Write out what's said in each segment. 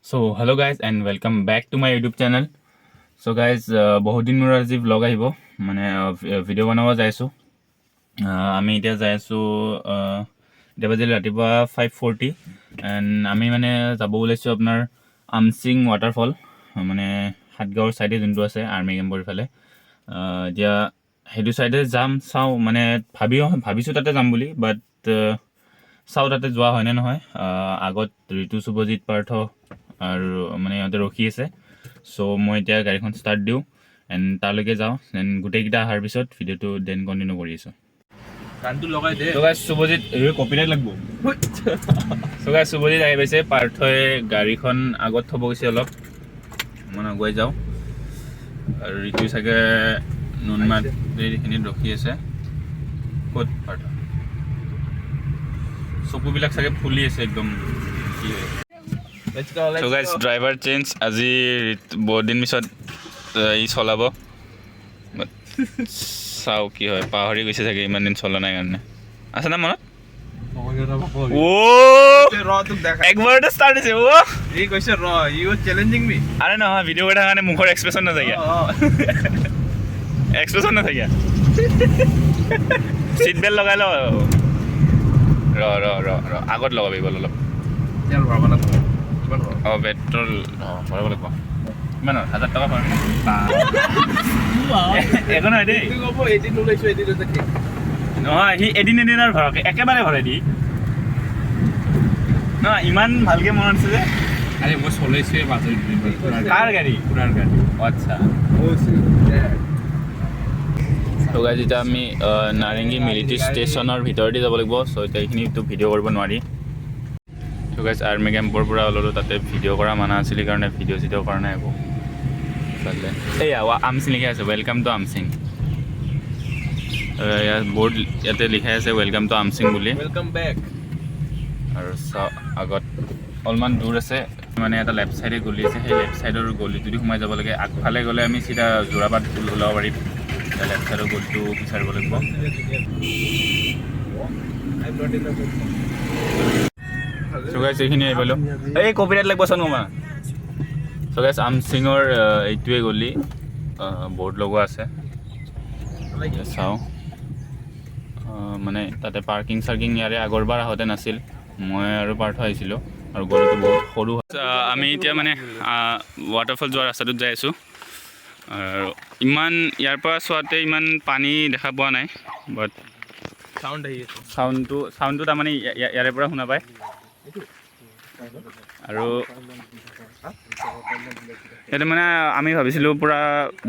So hello guys and welcome back to my YouTube channel. So guys বহুত দিন মোৰ আজি vlog আহিব মানে ভিডিঅ' বনাব যাইছো আমি এতিয়া যাইছো এতিয়া বাজিলে ৰাতিপুৱা 5:40 এণ্ড আমি মানে যাব ওলাইছো আপোনাৰ আমচিং ৱাটাৰফল মানে হাটগাঁৱৰ চাইডে যোনটো আছে আৰ্মি কেম্পৰ ফালে এতিয়া সেইটো চাইডে যাম চাওঁ মানে ভাবিছোঁ তাতে যাম বুলি বাট চাওঁ তাতে যোৱা হয়নে নহয় আগত ঋতু শুভজিত পাৰ্থ আৰু মানে ইহঁতে ৰখি আছে চ' মই এতিয়া গাড়ীখন ষ্টাৰ্ট দিওঁ এণ্ড তালৈকে যাওঁ দেন গোটেইকেইটা অহাৰ পিছত ভিডিঅ'টো দেন কণ্টিনিউ কৰি আছোঁ গানটো লগাই দে শুভজিত কপিৰাইট লাগিব শুভজিত আহি পাইছে পাৰ্থই গাড়ীখন আগত থ'ব গৈছে অলপ মই আগুৱাই যাওঁ আৰু ঋতু চাগে নুনমাত এইখিনিত ৰখি আছে ক'ত পাৰ্থ চকুবিলাক চাগে ফুলি আছে একদম কি হয় So guys, driver change. আজি বহুত দিন পিছত ই চলাব চাওঁ কি হয় পাহৰি গৈছে চাগে ইমান দিন চলা নাই কাৰণে আছে না মনত একবাৰতে ষ্টাৰ্ট হৈছে আৰে নহয় ভিডিঅ' কৰি থকাৰ কাৰণে মুখৰ এক্সপ্ৰেশ্যন নাথাকে এক্সপ্ৰেশ্যন নাথাকে চিট বেল্ট লগাই ল ৰ আগত লগাবি বল অলপ পেট্ৰল ভৰাব লাগিব কিমান 1,000 টকা ভৰা একো নহয় দেই নহয় সি এদিন আৰু ভৰাওক একেবাৰে ভৰাই দি নহয় ইমান ভালকৈ মনত আছে যে আৰে মই চলাইছোৱে কাৰ গাড়ী পুৰাৰ গাড়ী আচ্ছা তো গাইজ এতিয়া আমি নাৰেংগী মিলিটাৰী ষ্টেচনৰ ভিতৰতে যাব লাগিব চ' এতিয়া এইখিনিতো ভিডিঅ' কৰিব নোৱাৰি তো গাইজ আৰ্মি কেম্পৰ পৰা ওলালোঁ তাতে ভিডিঅ' কৰা মানা আছিলে কাৰণে ভিডিঅ' কৰা নাই একো এইয়া আমচিং লিখাই আছে ৱেলকাম টু আমচিং ইয়াত বৰ্ড ইয়াতে লিখাই আছে ৱেলকাম টু আমচিং বুলি ৱেলকাম বেক আৰু আগত অলপমান দূৰ আছে মানে এটা লেফ্ট চাইডে গলি আছে সেই লেফ্ট চাইডৰ গলিটোদি সোমাই যাব লাগে আগফালে গ'লে আমি চিধা যোৰাবাট ওলাব পাৰিম লেফ্ট চাইডৰ গলিটো বিচাৰিব লাগিব এইখিনি আহি পালোঁ এই কপিৰাইট লাগিব চোন মামা চ' গাইজ আমচিঙৰ এইটোৱে গলি বৰ্ড লগোৱা আছে চাওঁ মানে তাতে পাৰ্কিং ইয়াৰে আগৰবাৰ আহোঁতে নাছিল মই আৰু পাৰ্থ আহিছিলোঁ আৰু গলিটো বহুত সৰু আমি এতিয়া মানে ৱাটাৰফল যোৱা ৰাস্তাটোত যাই আছোঁ আৰু ইমান ইয়াৰ পৰা চোৱাতে ইমান পানী দেখা পোৱা নাই বাট চাউণ্ডটো তাৰমানে ইয়াৰে পৰা শুনা পায় আৰু ইয়াতে মানে আমি ভাবিছিলোঁ পূৰা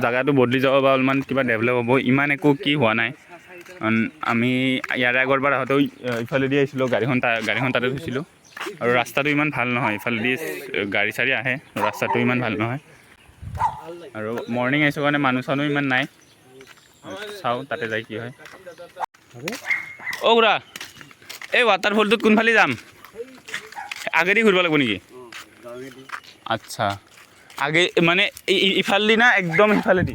জেগাটো বদলি যাব বা অলপমান কিবা ডেভেলপ হ'ব ইমান একো কি হোৱা নাই আমি ইয়াৰে আগৰবাৰ আহোঁতেও ইফালেদি আহিছিলোঁ গাড়ীখন তাতে থৈছিলোঁ আৰু ৰাস্তাটো ইমান ভাল নহয় ইফালেদি গাড়ী চাড়ী আহে ৰাস্তাটো ইমান ভাল নহয় আৰু মৰ্ণিং আহিছোঁ কাৰণে মানুহ চানুহ ইমান নাই চাওঁ তাতে যাই কি হয় অ' খুৰা এই ৱাটাৰফলটোত কোনফালে যাম আগেদি ঘূৰিব লাগিব নেকি আচ্ছা আগে মানে ইফালেদি না একদম সিফালেদি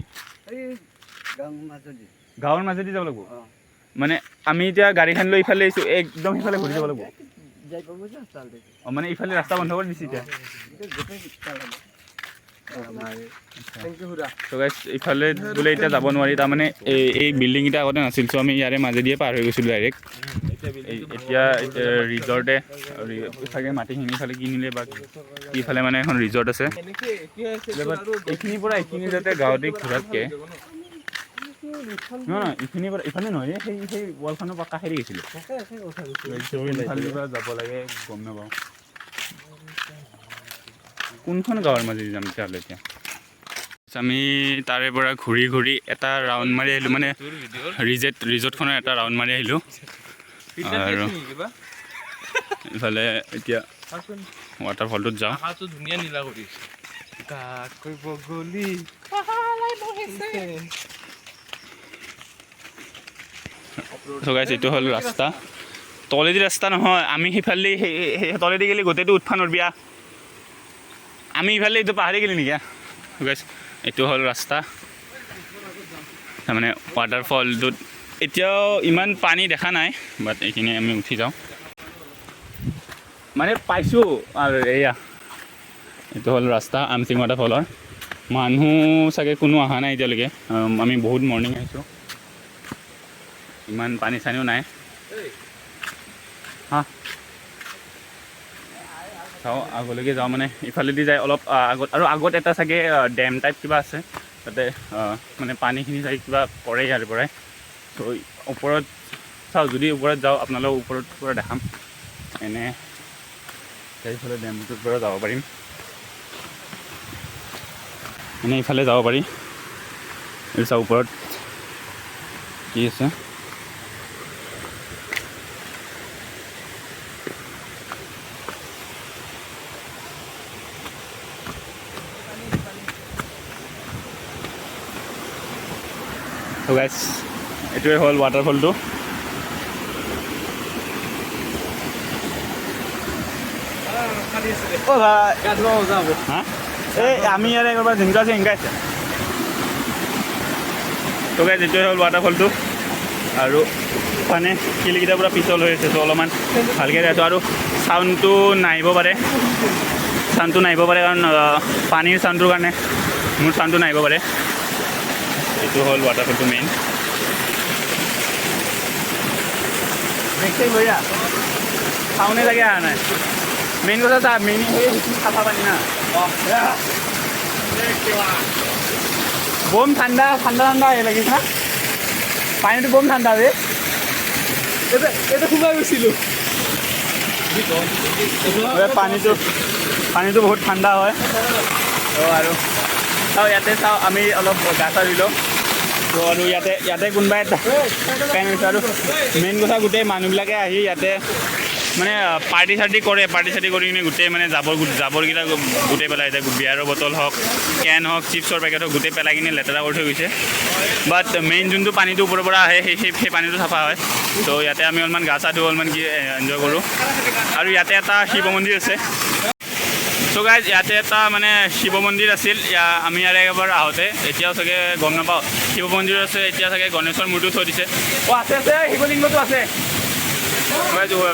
গাঁৱৰ মাজেদি যাব লাগিব মানে আমি এতিয়া গাড়ীখন লৈ ইফালে আহিছোঁ একদম সিফালে ঘূৰি যাব লাগিব অঁ মানে ইফালে ৰাস্তা বন্ধ কৰি দিছে এতিয়া ইফালে বোলে এতিয়া যাব নোৱাৰি তাৰমানে এই বিল্ডিংকেইটা আগতে নাছিল চ' আমি ইয়াৰে মাজেদিয়ে পাৰ হৈ গৈছিলোঁ ডাইৰেক্ট এতিয়া ৰিজৰ্টে চাগে মাটিখিনি ইফালে কিনিলে বা ইফালে মানে এখন ৰিজৰ্ট আছে এইখিনিৰ পৰা এইখিনি যাতে গাঁৱতে ঘূৰাতকৈ নহয় এইখিনিৰ পৰা ইফালে নহয় সেই ৱালখনৰ পৰা কাষেদি গৈছিলোঁ ইফালে পৰা যাব লাগে গম নাপাওঁ কোনখন গাঁৱৰ মাজেদি যাম তেতিয়াহ'লে এতিয়া আমি তাৰে পৰা ঘূৰি এটা ৰাউণ্ড মাৰি আহিলোঁ মানে ৰিজৰ্টখনৰ এটা ৰাউণ্ড মাৰি আহিলোঁ আৰু ইফালে এতিয়া ৱাটাৰফলটোত যাওঁ ধুনীয়া নীলা কৰি এইটো হ'ল ৰাস্তা তলেদি ৰাস্তা নহয় আমি সিফালে তলেদি গ'লে গোটেইটো উঠবা নৰবিয়া আমি ইফালে এইটো পাহাৰি গ'লি নেকি গাইজ এইটো হ'ল ৰাস্তা তাৰমানে ৱাটাৰফলটোত এতিয়াও ইমান পানী দেখা নাই বাট এইখিনি আমি উঠি যাওঁ মানে পাইছোঁ আৰু এয়া এইটো হ'ল ৰাস্তা আমচিং ৱাটাৰফলৰ। মানুহ চাগে কোনো অহা নাই এতিয়ালৈকে, আমি বহুত মৰ্ণিং আহিছোঁ, ইমান পানী চানীও নাই। হা চাওঁ আগলৈকে যাওঁ, মানে ইফালেদি যায় অলপ আগত, আৰু আগত এটা চাগে ডেম টাইপ কিবা আছে, তাতে মানে পানীখিনি চাগে কিবা পৰে ইয়াৰ পৰাই। ত' ওপৰত চাওঁ, যদি ওপৰত যাওঁ আপোনালোকক ওপৰত পৰা দেখাম। এনে চাৰিওফালে ডেমটোৰ পৰা যাব পাৰিম, এনে ইফালে যাব পাৰি। এই চাওঁ ওপৰত কি আছে। তো গাইজ এইটোৱে হ'ল ৱাটাৰফলটো। এই আমি ইয়াৰে একবাৰ জিংকা আছে শিকাইছে। তো গাইজ এইটোৱে হ'ল ৱাটাৰফলটো, আৰু মানে শিলকেইটা পূৰা পিছল হৈ আছে, ত' অলপমান ভালকৈ যাইছোঁ। আৰু চাউণ্ডটো নাহিব পাৰে, কাৰণ পানীৰ চাউণ্ডটোৰ কাৰণে মোৰ চাউণ্ডটো নাহিব পাৰে। এইটো হ'ল ৱাটাৰফলটো মেইন। চাউণ্ডে লাগে অহা নাই, মেইন কথা চা, মেইন চাফা পানী না, বম ঠাণ্ডা আহি লাগিছে না, পানীটো বম ঠাণ্ডা ৰে। এটা সোমাই গৈছিলোঁ, পানীটো বহুত ঠাণ্ডা হয়। আৰু চাওঁ ইয়াতে চাওঁ, আমি অলপ গা চা ধুই লওঁ। তো আৰু ইয়াতে কোনোবাই কাই গৈছে। আৰু মেইন কথা, গোটেই মানুহবিলাকে আহি ইয়াতে মানে পাৰ্টি চাৰ্টি কৰি কিনে গোটেই মানে জাবৰকেইটা গোটেই পেলাই যায়। বিয়াৰৰ বটল হওক, কেন হওক, চিপছৰ পেকেট হওক, গোটেই পেলাই কিনে লেতেৰা কৰি থৈ গৈছে। বাট মেইন যোনটো পানীটো ওপৰৰ পৰা আহে, সেই পানীটো চাফা হয়। তো ইয়াতে আমি অলপমান গা চা ধুই অলপমান কি এনজয় কৰোঁ। আৰু ইয়াতে এটা শিৱ মন্দিৰ আছে। চ' গাইজ ইয়াতে এটা মানে শিৱ মন্দিৰ আছিল, আমি ইয়াৰে এবাৰ আহোঁতে, এতিয়াও চাগে গম নাপাওঁ। শিৱ মন্দিৰ আছে, এতিয়া চাগে গণেশৰ মূৰ্তিও থৈ দিছে। আছে শিৱলিংগটো আছে।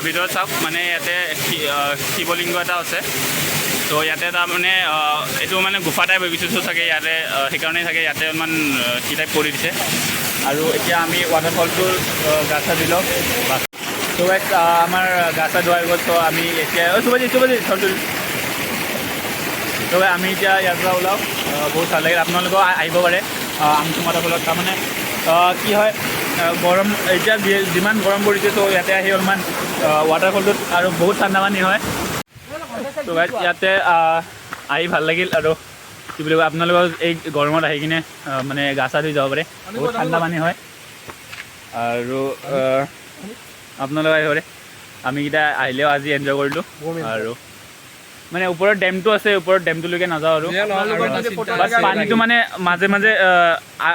ভিতৰত চাওক, মানে ইয়াতে শিৱলিংগ এটা আছে। তো ইয়াতে তাৰমানে এইটো মানে গুফা টাইপ হৈ গৈছে, চাগে ইয়াতে সেইকাৰণে চাগে ইয়াতে অলপমান কি টাইপ কৰি দিছে। আৰু এতিয়া আমি ৱাটাৰফলটোৰ গা চা দিলোঁ। তো গাইজ আমাৰ গা চা ধোৱা হৈ গ'ল। তো আমি এতিয়া তো আমি এতিয়া ইয়াৰ পৰা ওলাওঁ। বহুত ভাল লাগিল, আপোনালোকেও আহিব পাৰে আমচিং ৱাটাৰফলত। তাৰমানে কি হয়, গৰম এতিয়া যিমান গৰম পৰিছে, তো ইয়াতে আহি অলপমান ৱাটাৰফলটোত আৰু বহুত ঠাণ্ডা পানী হয়। তো গাইজ ইয়াতে আহি ভাল লাগিল। আৰু কি বুলি কয়, আপোনালোকৰ এই গৰমত আহি কিনে মানে গা চা ধুই যাব পাৰে, বহুত ঠাণ্ডা পানী হয়। আৰু আপোনালোকে আহিব পাৰে, আমিকেইটা আহিলেও আজি এনজয় কৰিলোঁ। আৰু মানে ওপৰত ডেমটো আছে, ওপৰত ডেমটোলৈকে নাযাওঁ। আৰু পানীটো মানে মাজে মাজে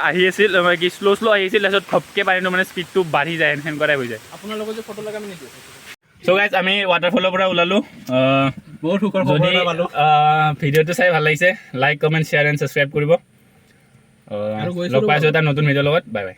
আহি আছিল, কি শ্ল' আহি আছিল, তাৰপিছত ঘপকৈ পানীটো মানে স্পীডটো বাঢ়ি যায়, সেনেকুৱা টাইপ হৈ যায়। আপোনালোকে যে ফটো লগাই নিদিয়ে। চ' গাইজ আমি ৱাটাৰফলৰ পৰা ওলালোঁ। বহুত সুখৰ যদি ভিডিঅ'টো চাই ভাল লাগিছে, like, comment, share and subscribe কৰিব। লগ পাইছোঁ এটা নতুন ভিডিঅ'ৰ লগত। Bye bye.